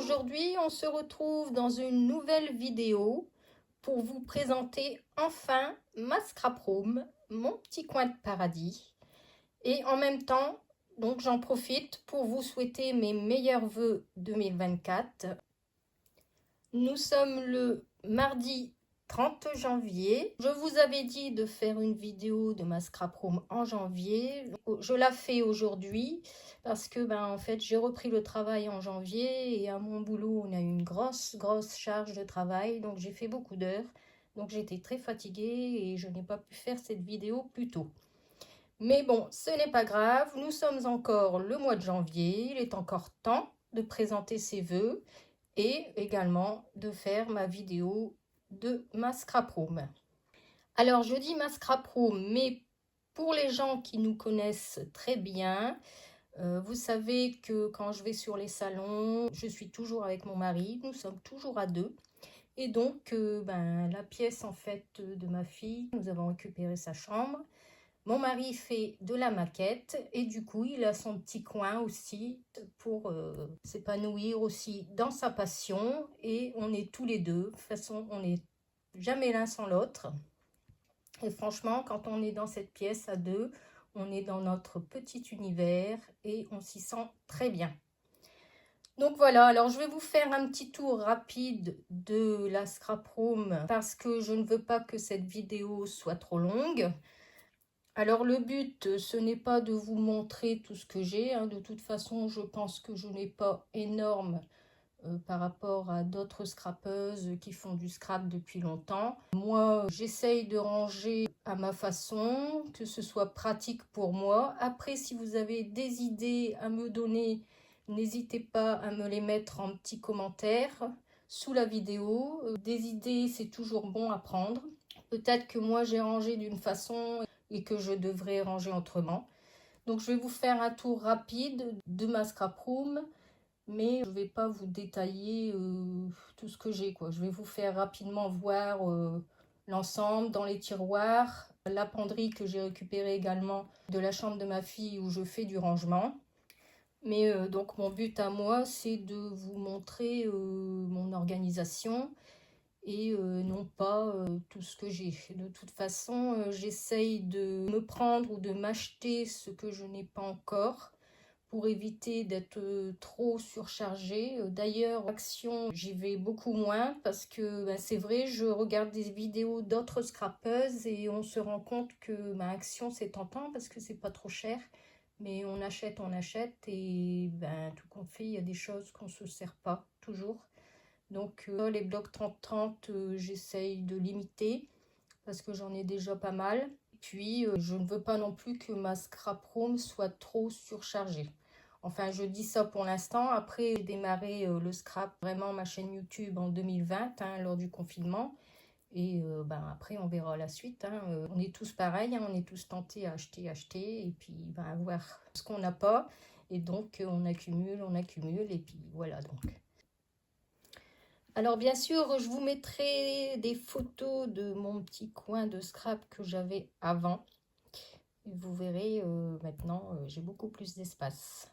aujourd'hui, on se retrouve dans une nouvelle vidéo pour vous présenter enfin ma scrap room, mon petit coin de paradis. Et en même temps, donc j'en profite pour vous souhaiter mes meilleurs vœux 2024. Nous sommes le mardi 30 janvier. Je vous avais dit de faire une vidéo de ma scrap room en janvier. Je la fais aujourd'hui parce que en fait j'ai repris le travail en janvier et à mon boulot on a eu une grosse charge de travail, donc j'ai fait beaucoup d'heures. Donc j'étais très fatiguée et je n'ai pas pu faire cette vidéo plus tôt. Mais bon, ce n'est pas grave, nous sommes encore le mois de janvier, il est encore temps de présenter ses vœux et également de faire ma vidéo de ma scrap room. Alors je dis ma scrap room, mais pour les gens qui nous connaissent très bien, vous savez que quand je vais sur les salons, je suis toujours avec mon mari, nous sommes toujours à deux. Et donc la pièce en fait de ma fille, nous avons récupéré sa chambre. Mon mari fait de la maquette et du coup, il a son petit coin aussi pour s'épanouir aussi dans sa passion. Et on est tous les deux. De toute façon, on n'est jamais l'un sans l'autre. Et franchement, quand on est dans cette pièce à deux, on est dans notre petit univers et on s'y sent très bien. Donc voilà, alors je vais vous faire un petit tour rapide de la scrap room parce que je ne veux pas que cette vidéo soit trop longue. Alors le but, ce n'est pas de vous montrer tout ce que j'ai. De toute façon, je pense que je n'ai pas énorme par rapport à d'autres scrapeuses qui font du scrap depuis longtemps. Moi, j'essaye de ranger à ma façon, que ce soit pratique pour moi. Après, si vous avez des idées à me donner, n'hésitez pas à me les mettre en petits commentaires sous la vidéo. Des idées, c'est toujours bon à prendre. Peut-être que moi, j'ai rangé d'une façon et que je devrais ranger autrement. Donc je vais vous faire un tour rapide de ma scrap room, mais je ne vais pas vous détailler tout ce que j'ai. Je vais vous faire rapidement voir l'ensemble dans les tiroirs, la penderie que j'ai récupérée également de la chambre de ma fille où je fais du rangement. Mais donc mon but à moi, c'est de vous montrer mon organisation et non pas tout ce que j'ai. De toute façon, j'essaye de me prendre ou de m'acheter ce que je n'ai pas encore pour éviter d'être trop surchargée. D'ailleurs, Action, j'y vais beaucoup moins parce que c'est vrai, je regarde des vidéos d'autres scrapeuses et on se rend compte que Action, c'est tentant parce que c'est pas trop cher. Mais on achète et tout compte fait, il y a des choses qu'on ne se sert pas toujours. Donc les blocs 30-30, j'essaye de limiter parce que j'en ai déjà pas mal. Et puis je ne veux pas non plus que ma scrap room soit trop surchargée. Enfin, je dis ça pour l'instant. Après, j'ai démarré le scrap, vraiment ma chaîne YouTube en 2020, lors du confinement. Et après, on verra la suite. On est tous pareils, on est tous tentés à acheter, et puis à voir ce qu'on n'a pas. Et donc, on accumule, et puis voilà donc. Alors bien sûr, je vous mettrai des photos de mon petit coin de scrap que j'avais avant. Vous verrez, maintenant, j'ai beaucoup plus d'espace.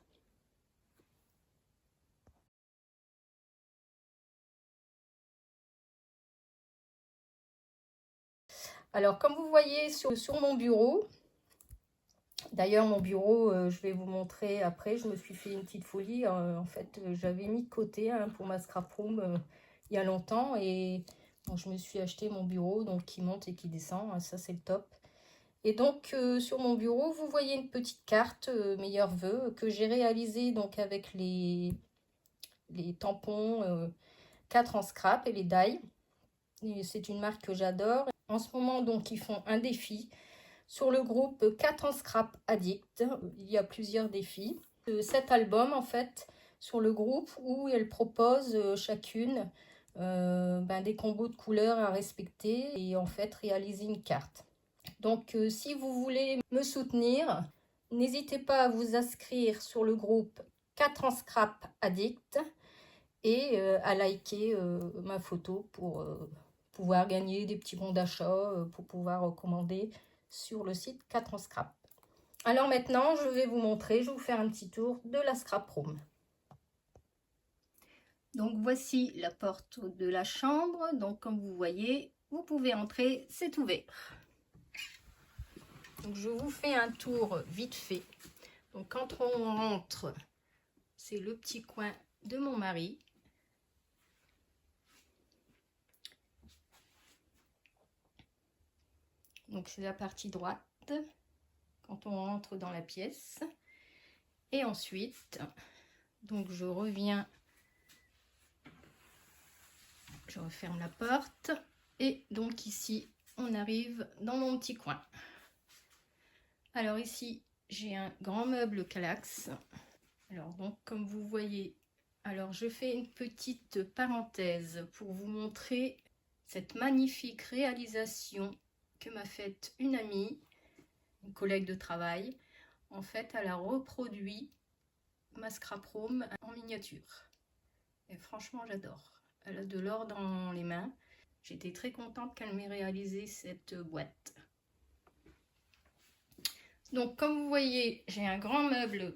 Alors comme vous voyez sur mon bureau, d'ailleurs mon bureau, je vais vous montrer après, je me suis fait une petite folie. En fait, j'avais mis de côté pour ma scrap room il y a longtemps et bon, je me suis acheté mon bureau donc qui monte et qui descend, ça c'est le top. Et donc sur mon bureau, vous voyez une petite carte meilleurs vœux que j'ai réalisée donc avec les tampons 4 en scrap et les die. C'est une marque que j'adore. En ce moment donc ils font un défi sur le groupe 4 en scrap addict. Il y a plusieurs défis. Cet album en fait sur le groupe où elles proposent chacune des combos de couleurs à respecter et en fait réaliser une carte. Donc, si vous voulez me soutenir, n'hésitez pas à vous inscrire sur le groupe 4 en scrap addict et à liker ma photo pour pouvoir gagner des petits bons d'achat, pour pouvoir recommander sur le site 4 en scrap. Alors maintenant, je vais vous montrer, je vais vous faire un petit tour de la scrap room. Donc voici la porte de la chambre. Donc comme vous voyez, vous pouvez entrer, c'est ouvert. Donc je vous fais un tour vite fait. Donc quand on rentre, c'est le petit coin de mon mari. Donc c'est la partie droite quand on rentre dans la pièce. Et ensuite, donc je reviens, je referme la porte. Et donc ici, on arrive dans mon petit coin. Alors ici, j'ai un grand meuble Kallax. Alors donc comme vous voyez, alors je fais une petite parenthèse pour vous montrer cette magnifique réalisation que m'a faite une amie, une collègue de travail. En fait, elle a reproduit ma scrap room en miniature. Et franchement, j'adore. Elle a de l'or dans les mains. J'étais très contente qu'elle m'ait réalisé cette boîte. Donc, comme vous voyez, j'ai un grand meuble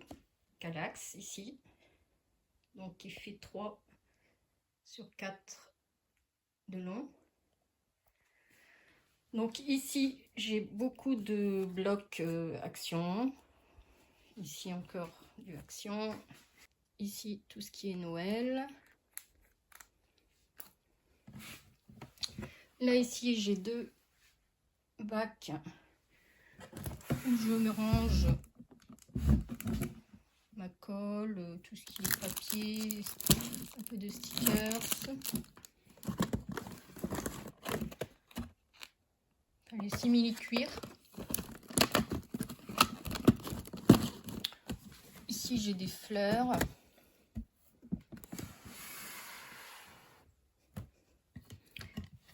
Kallax ici. Donc, il fait 3 sur 4 de long. Donc, ici, j'ai beaucoup de blocs Action. Ici, encore du Action. Ici, tout ce qui est Noël. Là, ici, j'ai 2 bacs où je me range ma colle, tout ce qui est papier, un peu de stickers. Les simili-cuir. Ici, j'ai des fleurs.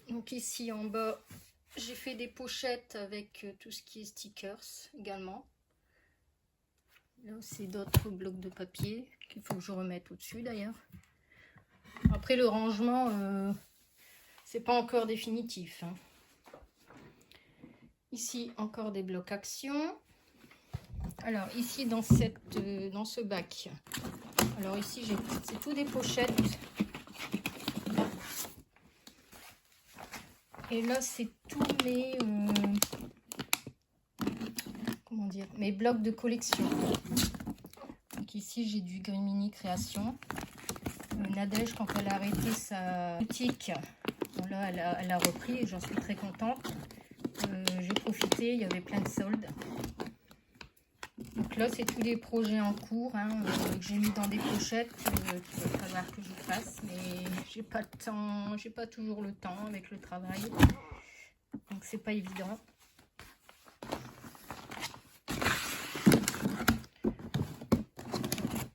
Donc ici, en bas, j'ai fait des pochettes avec tout ce qui est stickers également. Là, c'est d'autres blocs de papier qu'il faut que je remette au-dessus d'ailleurs. Après, le rangement, c'est pas encore définitif, hein. Ici, encore des blocs Action. Alors, ici, dans ce bac, alors ici, c'est tout des pochettes. Et là, c'est tous mes, comment dire, mes blocs de collection. Donc ici, j'ai du Grimini Création. Nadège, quand elle a arrêté sa boutique, bon là, elle a repris et j'en suis très contente. J'ai profité, il y avait plein de soldes. Donc là, c'est tous les projets en cours, hein, que j'ai mis dans des pochettes qu'il va falloir que je fasse. Mais j'ai pas de temps, j'ai pas toujours le temps avec le travail. Donc c'est pas évident.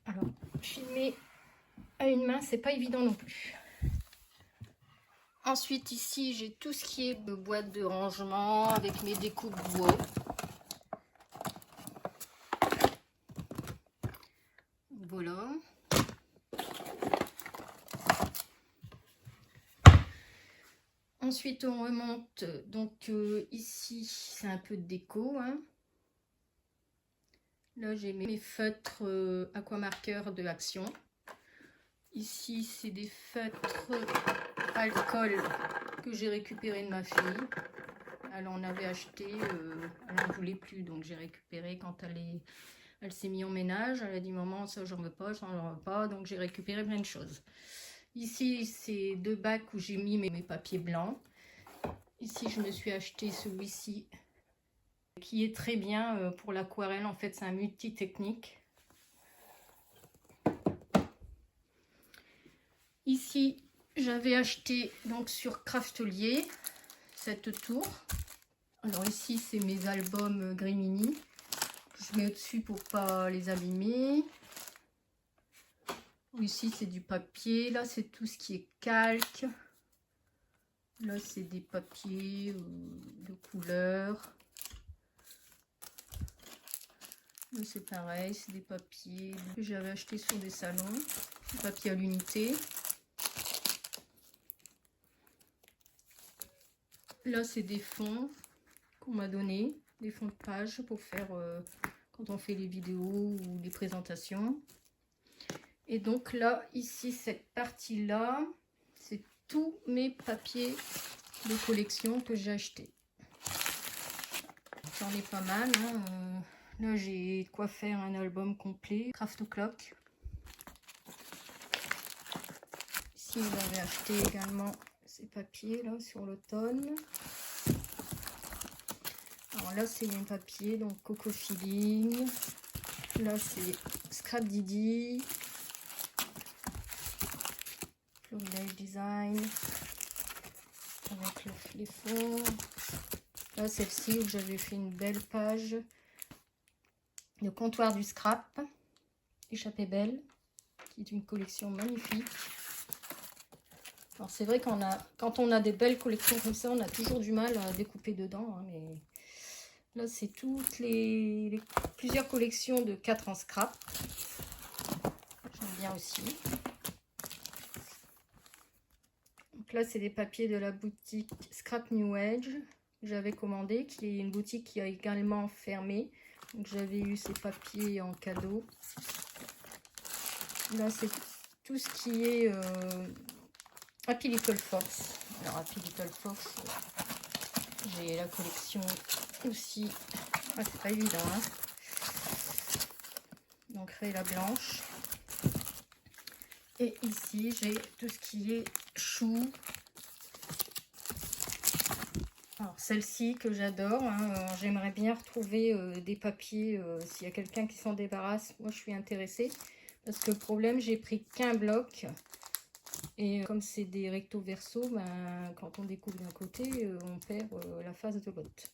Alors, filmer à une main, c'est pas évident non plus. Ensuite, ici, j'ai tout ce qui est de boîte de rangement avec mes découpes bois. Voilà. Ensuite, on remonte. Donc, ici, c'est un peu de déco, hein. Là, j'ai mes feutres aquamarqueurs de Action. Ici, c'est des feutres alcool que j'ai récupéré de ma fille. Elle en avait acheté, elle n'en voulait plus, donc j'ai récupéré quand elle s'est mise en ménage. Elle a dit maman, ça j'en veux pas, donc j'ai récupéré plein de choses. Ici, c'est 2 bacs où j'ai mis mes papiers blancs. Ici, je me suis acheté celui-ci qui est très bien pour l'aquarelle. En fait, c'est un multi-technique. Ici, j'avais acheté donc sur Craftelier cette tour. Alors ici, c'est mes albums Grimini. Je mets au-dessus pour pas les abîmer. Ici, c'est du papier. Là, c'est tout ce qui est calque. Là, c'est des papiers de couleur. Là, c'est pareil, c'est des papiers que j'avais acheté sur des salons. Des papiers à l'unité. Là, c'est des fonds qu'on m'a donné, des fonds de page pour faire quand on fait les vidéos ou les présentations. Et donc là, ici, cette partie-là, c'est tous mes papiers de collection que j'ai achetés. J'en ai pas mal. Hein. Là, j'ai de quoi faire un album complet. Craft O'Clock. Ici, j'avais acheté également ces papiers là sur l'automne. Alors là, c'est un papier, donc Coco Feeling. Là, c'est Scrap Didi. Florilège Design. Avec les fonds. Là, celle-ci où j'avais fait une belle page. Le comptoir du scrap. Échappée belle. Qui est une collection magnifique. Alors, c'est vrai quand on a des belles collections comme ça, on a toujours du mal à découper dedans. Hein, mais là, c'est toutes plusieurs collections de 4 en scrap. J'aime bien aussi. Donc là, c'est des papiers de la boutique Scrap New Age que j'avais commandé, qui est une boutique qui a également fermé. Donc j'avais eu ces papiers en cadeau. Là, c'est tout ce qui est Happy Little Fox. Alors Happy Little Fox, j'ai la collection aussi. Ah, c'est pas évident, hein. Donc la blanche. Et ici, j'ai tout ce qui est chou. Alors celle-ci que j'adore, hein, j'aimerais bien retrouver des papiers, s'il y a quelqu'un qui s'en débarrasse, moi je suis intéressée. Parce que le problème, j'ai pris qu'un bloc. Et comme c'est des recto verso, ben, quand on découpe d'un côté, on perd la face de l'autre.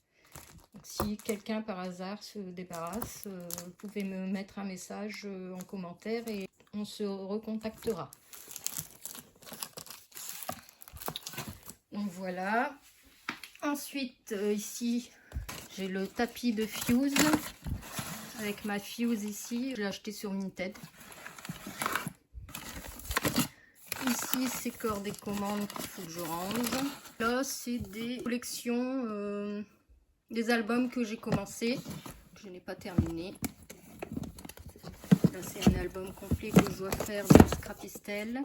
Donc si quelqu'un par hasard se débarrasse, vous pouvez me mettre un message en commentaire et on se recontactera. Donc voilà. Ensuite, ici, j'ai le tapis de Fuse. Avec ma Fuse ici, je l'ai acheté sur Vinted. Ici, c'est corps des commandes qu'il faut que je range. Là, c'est des collections, des albums que j'ai commencé, que je n'ai pas terminé. Là, c'est un album complet que je dois faire de Scrapistel.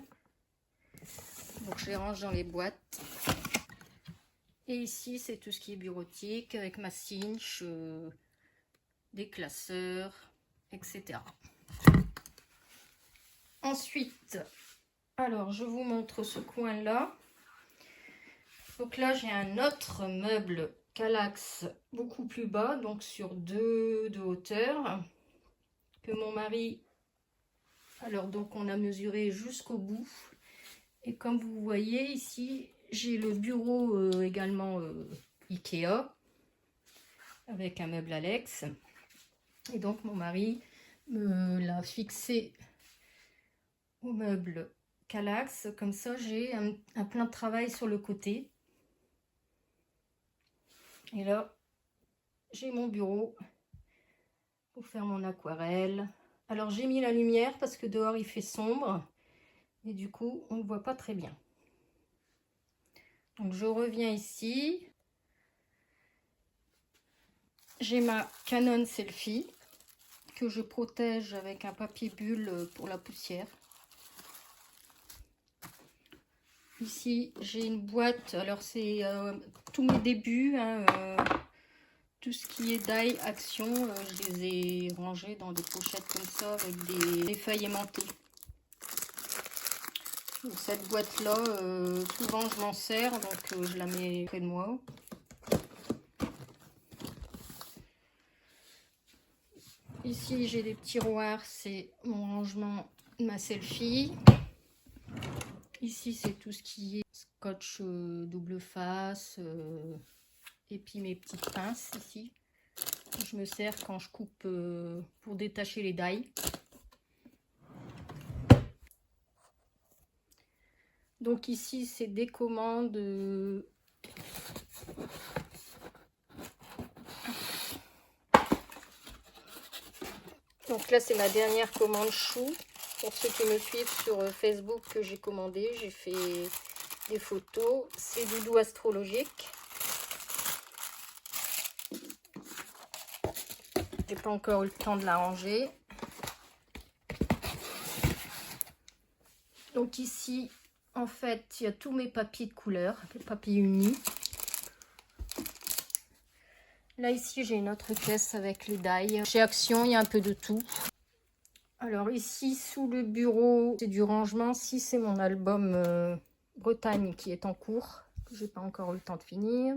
Donc, je les range dans les boîtes. Et ici, c'est tout ce qui est bureautique avec ma cinch, des classeurs, etc. Ensuite, alors, je vous montre ce coin-là. Donc là, j'ai un autre meuble Kallax beaucoup plus bas, donc sur 2 de hauteur, que mon mari, alors donc on a mesuré jusqu'au bout. Et comme vous voyez ici, j'ai le bureau également Ikea, avec un meuble Alex. Et donc mon mari me l'a fixé au meuble Kallax, comme ça j'ai un plein de travail sur le côté. Et là, j'ai mon bureau pour faire mon aquarelle. Alors j'ai mis la lumière parce que dehors il fait sombre et du coup on ne voit pas très bien. Donc je reviens ici. J'ai ma Canon Selfie que je protège avec un papier bulle pour la poussière. Ici, j'ai une boîte, alors c'est tous mes débuts, hein, tout ce qui est die action, je les ai rangés dans des pochettes comme ça avec des feuilles aimantées. Donc, cette boîte-là, souvent je m'en sers, donc je la mets près de moi. Ici, j'ai des tiroirs, c'est mon rangement de ma selfie. Ici, c'est tout ce qui est scotch double face. Et puis mes petites pinces ici. Je me sers quand je coupe pour détacher les die. Donc ici, c'est des commandes. Donc là, c'est ma dernière commande chou. Pour ceux qui me suivent sur Facebook que j'ai commandé, j'ai fait des photos. C'est doudou astrologique. J'ai pas encore eu le temps de la ranger. Donc ici, en fait, il y a tous mes papiers de couleur, les papiers unis. Là, ici, j'ai une autre caisse avec les die. Chez Action, il y a un peu de tout. Alors ici, sous le bureau, c'est du rangement. Si c'est mon album Bretagne qui est en cours, que j'ai pas encore eu le temps de finir.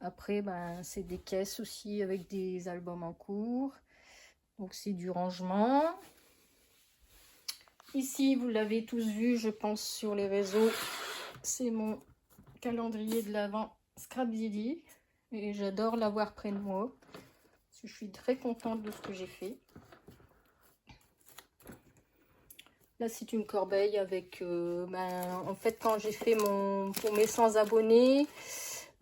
Après, ben, c'est des caisses aussi avec des albums en cours. Donc c'est du rangement. Ici, vous l'avez tous vu, je pense, sur les réseaux. C'est mon calendrier de l'Avent Scrapzili. Et j'adore l'avoir près de moi. Parce que je suis très contente de ce que j'ai fait. Là, c'est une corbeille avec... en fait, quand j'ai fait pour mes 100 abonnés,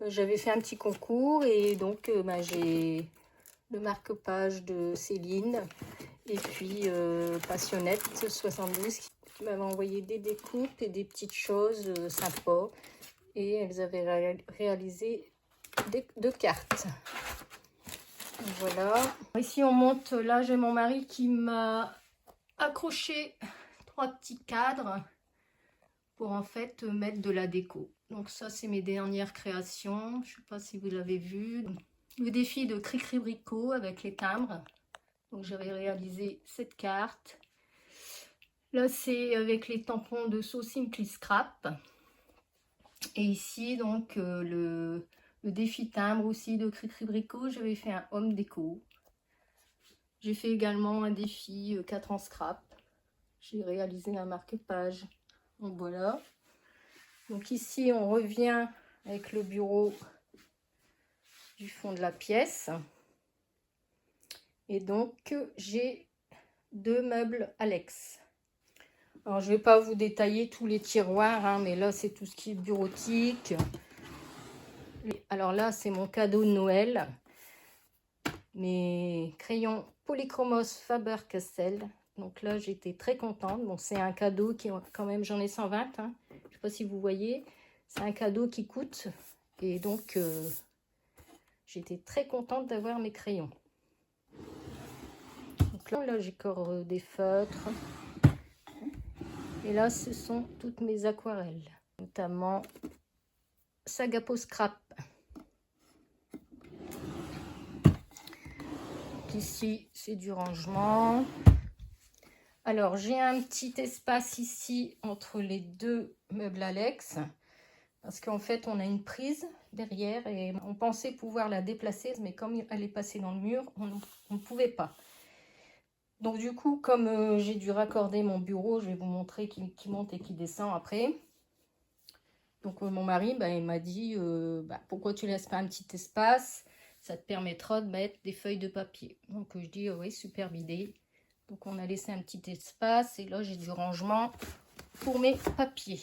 j'avais fait un petit concours. Et donc, j'ai le marque-page de Céline. Et puis, Passionnette 72 qui m'avait envoyé des découpes et des petites choses sympas. Et elles avaient réalisé deux cartes. Voilà. Ici, on monte. Là, j'ai mon mari qui m'a accroché 3 petits cadres pour en fait mettre de la déco. Donc ça, c'est mes dernières créations. Je ne sais pas si vous l'avez vu. Le défi de Cricri Bricot avec les timbres. Donc j'avais réalisé cette carte. Là, c'est avec les tampons de So Simply Scrap. Et ici, donc, le défi timbre aussi de Cricri Bricot. J'avais fait un home déco. J'ai fait également un défi 4 en scrap. J'ai réalisé un marque-page. Donc voilà. Donc ici, on revient avec le bureau du fond de la pièce. Et donc, j'ai 2 meubles Alex. Alors, je ne vais pas vous détailler tous les tiroirs, hein, mais là, c'est tout ce qui est bureautique. Alors là, c'est mon cadeau de Noël. Mes crayons Polychromos Faber-Castell. Donc là, j'étais très contente. Bon, c'est un cadeau qui, quand même, j'en ai 120. Hein. Je ne sais pas si vous voyez. C'est un cadeau qui coûte. Et donc, j'étais très contente d'avoir mes crayons. Donc là j'ai encore des feutres. Et là, ce sont toutes mes aquarelles. Notamment Sagapo Scrap. Ici, c'est du rangement. Alors, j'ai un petit espace ici entre les 2 meubles Alex. Parce qu'en fait, on a une prise derrière et on pensait pouvoir la déplacer. Mais comme elle est passée dans le mur, on ne pouvait pas. Donc du coup, comme j'ai dû raccorder mon bureau, je vais vous montrer qui monte et qui descend après. Donc mon mari, il m'a dit, pourquoi tu laisses pas un petit espace? Ça te permettra de mettre des feuilles de papier. Donc je dis, oui, superbe idée. Donc on a laissé un petit espace et là j'ai du rangement pour mes papiers.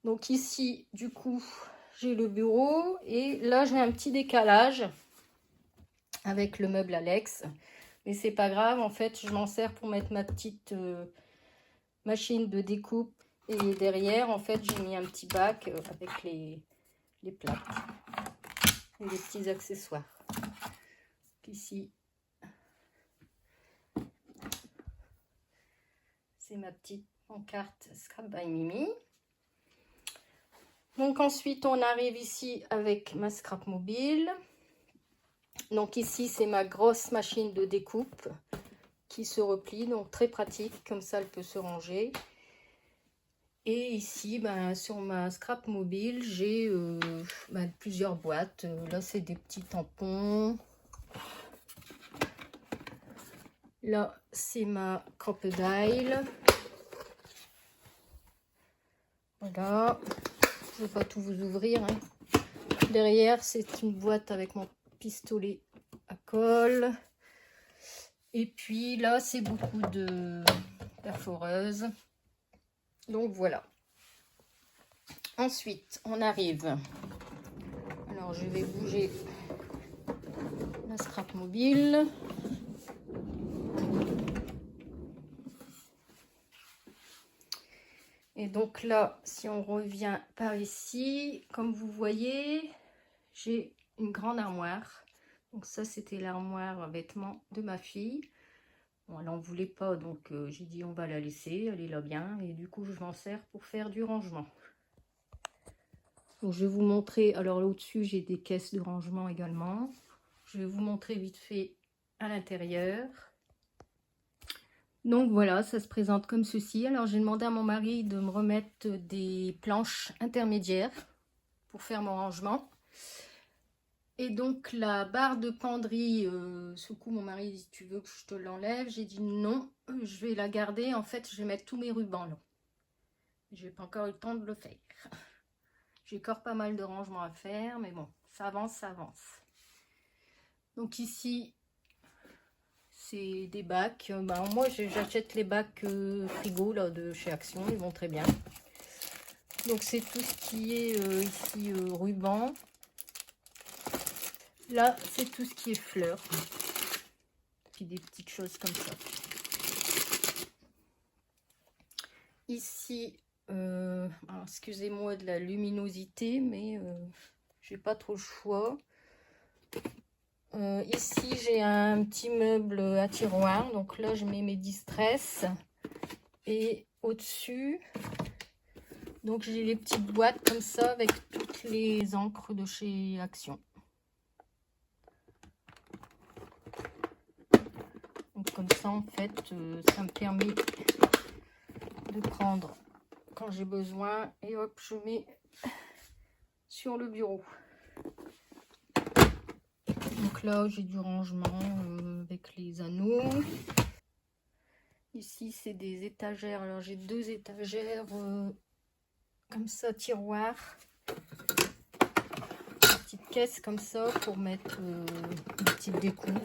Donc ici, du coup, j'ai le bureau et là j'ai un petit décalage avec le meuble Alex. Mais c'est pas grave, en fait, je m'en sers pour mettre ma petite machine de découpe. Et derrière, en fait, j'ai mis un petit bac avec les plaques et les petits accessoires. Ici, c'est ma petite pancarte Scrap by Mimi. Donc ensuite, on arrive ici avec ma scrap mobile. Donc ici, c'est ma grosse machine de découpe qui se replie, donc très pratique, comme ça elle peut se ranger. Et ici, sur ma scrap mobile, j'ai plusieurs boîtes. Là, c'est des petits tampons. Là, c'est ma crocodile. Voilà. Je ne vais pas tout vous ouvrir. Hein. Derrière, c'est une boîte avec mon pistolet à colle. Et puis là, c'est beaucoup de perforeuses. Donc voilà. Ensuite, on arrive. Alors, je vais bouger la scrap mobile. Et donc là, si on revient par ici, comme vous voyez, j'ai une grande armoire. Donc ça, c'était l'armoire à vêtements de ma fille. Bon, elle n'en voulait pas, donc j'ai dit on va la laisser, elle est là bien. Et du coup, je m'en sers pour faire du rangement. Donc, je vais vous montrer, alors là au-dessus, j'ai des caisses de rangement également. Je vais vous montrer vite fait à l'intérieur. Donc voilà, ça se présente comme ceci. Alors j'ai demandé à mon mari de me remettre des planches intermédiaires pour faire mon rangement. Et donc la barre de penderie, ce coup mon mari dit tu veux que je te l'enlève? J'ai dit non, je vais la garder. En fait, je vais mettre tous mes rubans là. Je n'ai pas encore eu le temps de le faire. J'ai encore pas mal de rangements à faire, mais bon, ça avance, ça avance. Donc ici, c'est des bacs. Ben, moi, j'achète les bacs frigo là, de chez Action, ils vont très bien. Donc c'est tout ce qui est ici ruban. Là, c'est tout ce qui est fleurs. Puis des petites choses comme ça. Ici, excusez-moi de la luminosité, mais j'ai pas trop le choix. Ici, j'ai un petit meuble à tiroir. Donc là, je mets mes distress. Et au-dessus, donc j'ai les petites boîtes comme ça avec toutes les encres de chez Action. Donc comme ça, en fait, ça me permet de prendre quand j'ai besoin. Et hop, je mets sur le bureau. Donc là, j'ai du rangement avec les anneaux. Ici, c'est des étagères. Alors, j'ai deux étagères comme ça, tiroirs. Une petite caisse comme ça pour mettre une petite découpe.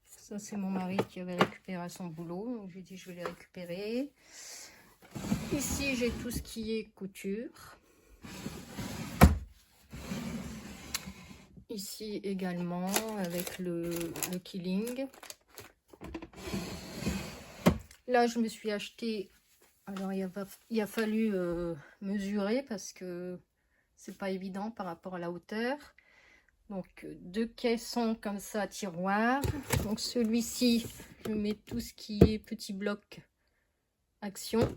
Ça, c'est mon mari qui avait récupéré à son boulot. Donc, j'ai dit, je vais les récupérer. Ici, j'ai tout ce qui est couture. Ici également, avec le Killing. Là, je me suis acheté... Alors, il a fallu mesurer parce que c'est pas évident par rapport à la hauteur. Donc, deux caissons comme ça à tiroir. Donc, celui-ci, je mets tout ce qui est petit bloc Action.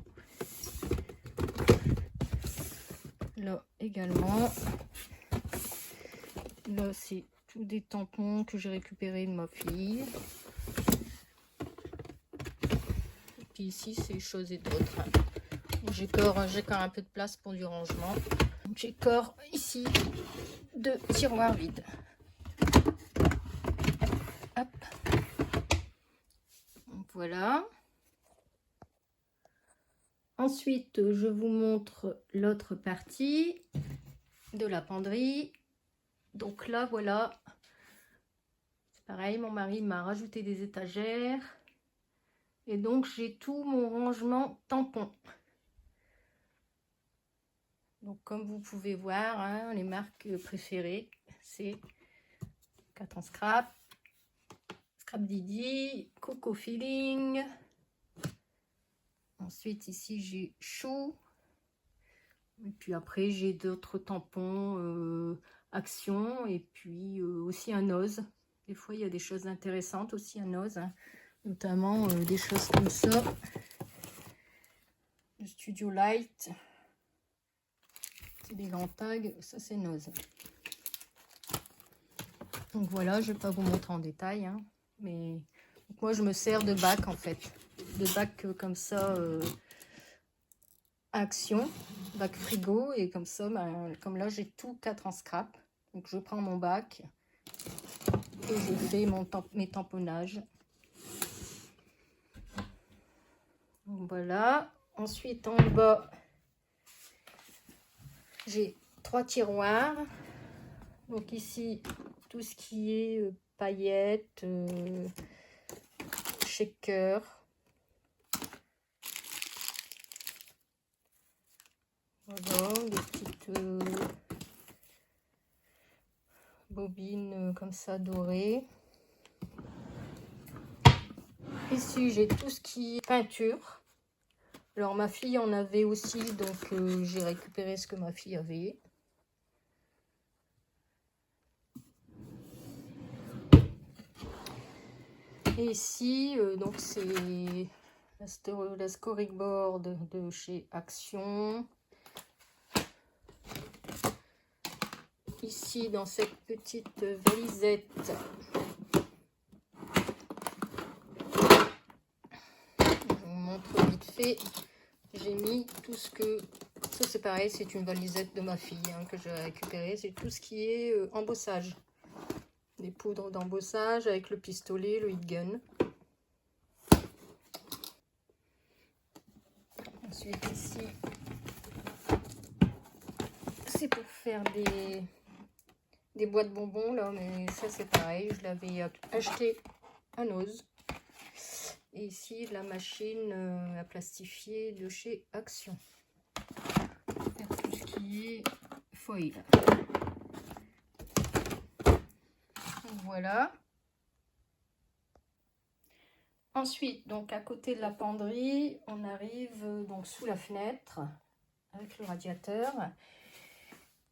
Là également. Là, c'est tous des tampons que j'ai récupérés de ma fille. Et puis ici, c'est choses et d'autres. J'ai encore un peu de place pour du rangement. J'ai encore ici deux tiroirs vides. Hop. Donc, voilà. Ensuite, je vous montre l'autre partie de la penderie. Donc là, voilà. C'est pareil, mon mari m'a rajouté des étagères. Et donc, j'ai tout mon rangement tampon. Donc, comme vous pouvez voir, hein, les marques préférées, c'est Cotton Scrap, Scrap Didi, Coco Feeling. Ensuite, ici, j'ai Chou. Et puis après, j'ai d'autres tampons Action. Et puis aussi un Ose. Des fois, il y a des choses intéressantes aussi un Ose. Hein. Notamment des choses comme ça. Le Studio Light. C'est des grands tags. Ça, c'est Nose. Donc voilà, je ne vais pas vous montrer en détail. Hein, mais donc, moi, je me sers de bac en fait. De bac comme ça. Action, bac frigo, et comme ça, ben, comme là j'ai tout 4 en scrap, donc je prends mon bac et je fais mes tamponnages. Donc, voilà. Ensuite en bas j'ai 3 tiroirs. Donc ici tout ce qui est paillettes, shaker. Voilà, des petites bobines comme ça dorées. Ici, j'ai tout ce qui est peinture. Alors, ma fille en avait aussi, donc j'ai récupéré ce que ma fille avait. Et ici, donc c'est la storyboard de chez Action. Ici, dans cette petite valisette, je vous montre vite fait, j'ai mis tout ce que... Ça c'est pareil, c'est une valisette de ma fille hein, que j'ai récupérée. C'est tout ce qui est embossage. Des poudres d'embossage avec le pistolet, le heat gun. Ensuite ici, c'est pour faire des boîtes bonbons là, mais ça c'est pareil, je l'avais acheté à Noz. Et ici la machine à plastifier de chez Action. Pour faire tout ce qui est foil. Voilà. Ensuite, donc à côté de la penderie, on arrive donc sous la fenêtre avec le radiateur.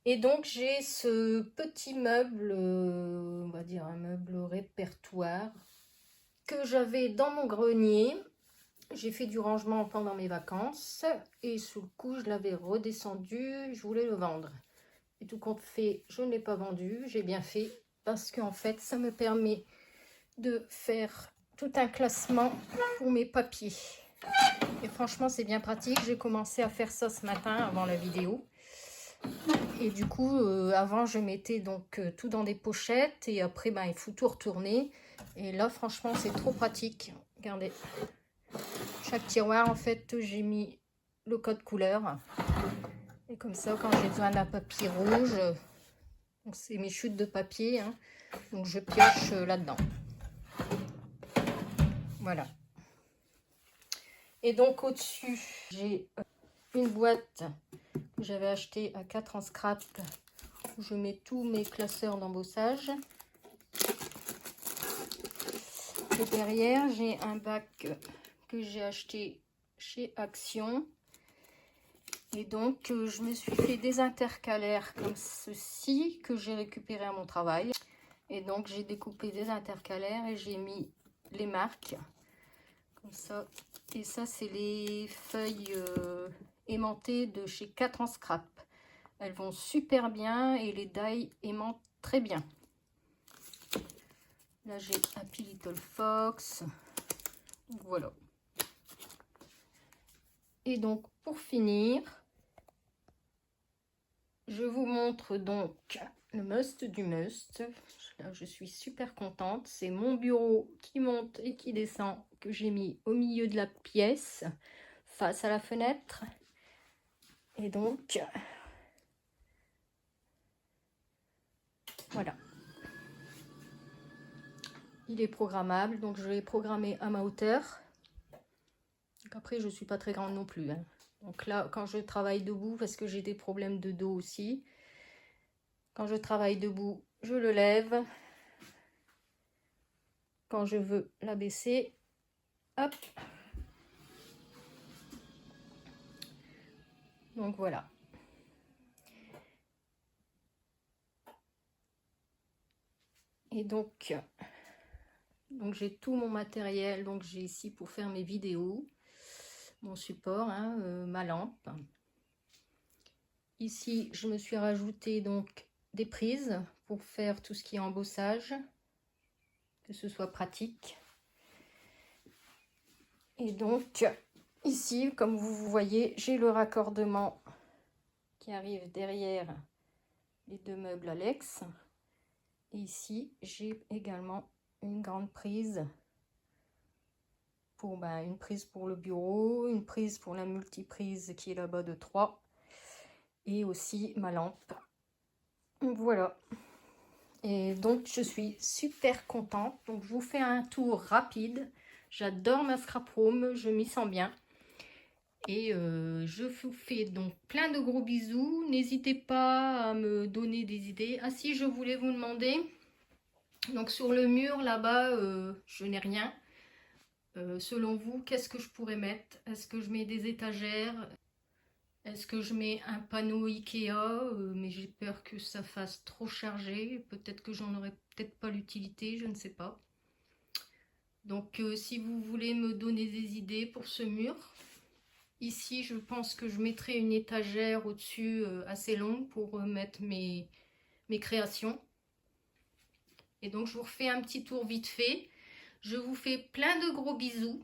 Et donc j'ai ce petit meuble, on va dire un meuble répertoire, que j'avais dans mon grenier. J'ai fait du rangement pendant mes vacances et sous le coup je l'avais redescendu, je voulais le vendre. Et tout compte fait, je ne l'ai pas vendu, j'ai bien fait parce qu'en fait ça me permet de faire tout un classement pour mes papiers. Et franchement c'est bien pratique, j'ai commencé à faire ça ce matin avant la vidéo. Et du coup, avant, je mettais donc tout dans des pochettes et après, ben, il faut tout retourner. Et là, franchement, c'est trop pratique. Regardez, chaque tiroir, en fait, j'ai mis le code couleur. Et comme ça, quand j'ai besoin d'un papier rouge, donc c'est mes chutes de papier, hein, donc je pioche là-dedans. Voilà. Et donc, au-dessus, j'ai une boîte que j'avais achetée à 4 en scrap. Où je mets tous mes classeurs d'embossage. Et derrière, j'ai un bac que j'ai acheté chez Action. Et donc, je me suis fait des intercalaires comme ceci que j'ai récupéré à mon travail. Et donc, j'ai découpé des intercalaires et j'ai mis les marques comme ça. Et ça, c'est les feuilles aimantées de chez 4 en scrap. Elles vont super bien et les die aimantent très bien. Là, j'ai Happy Little Fox. Voilà. Et donc, pour finir, je vous montre donc le must du must. Là, je suis super contente. C'est mon bureau qui monte et qui descend que j'ai mis au milieu de la pièce, face à la fenêtre. Et donc, voilà. Il est programmable, donc je l'ai programmé à ma hauteur. Donc après, je ne suis pas très grande non plus. Hein. Donc là, quand je travaille debout, parce que j'ai des problèmes de dos aussi, quand je travaille debout, je le lève. Quand je veux l'abaisser, hop. Donc voilà. Et donc j'ai tout mon matériel. Donc j'ai ici pour faire mes vidéos, mon support, hein, ma lampe. Ici, je me suis rajouté donc des prises pour faire tout ce qui est embossage, que ce soit pratique. Et donc ici, comme vous voyez, j'ai le raccordement qui arrive derrière les deux meubles Alex. Et ici, j'ai également une grande prise pour une prise pour le bureau, une prise pour la multiprise qui est là-bas de 3 et aussi ma lampe. Voilà. Et donc je suis super contente. Donc je vous fais un tour rapide. J'adore ma scrap room, je m'y sens bien. Et je vous fais donc plein de gros bisous. N'hésitez pas à me donner des idées. Ah si, je voulais vous demander, donc sur le mur là-bas, je n'ai rien. Selon vous, qu'est-ce que je pourrais mettre? Est-ce que je mets des étagères? Est-ce que je mets un panneau Ikea? Mais j'ai peur que ça fasse trop chargé. Peut-être que j'en aurai peut-être pas l'utilité, je ne sais pas. Donc si vous voulez me donner des idées pour ce mur, ici je pense que je mettrai une étagère au-dessus assez longue pour mettre mes créations. Et donc je vous refais un petit tour vite fait. Je vous fais plein de gros bisous.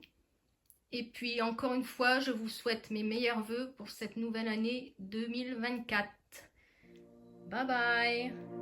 Et puis encore une fois, je vous souhaite mes meilleurs vœux pour cette nouvelle année 2024. Bye bye!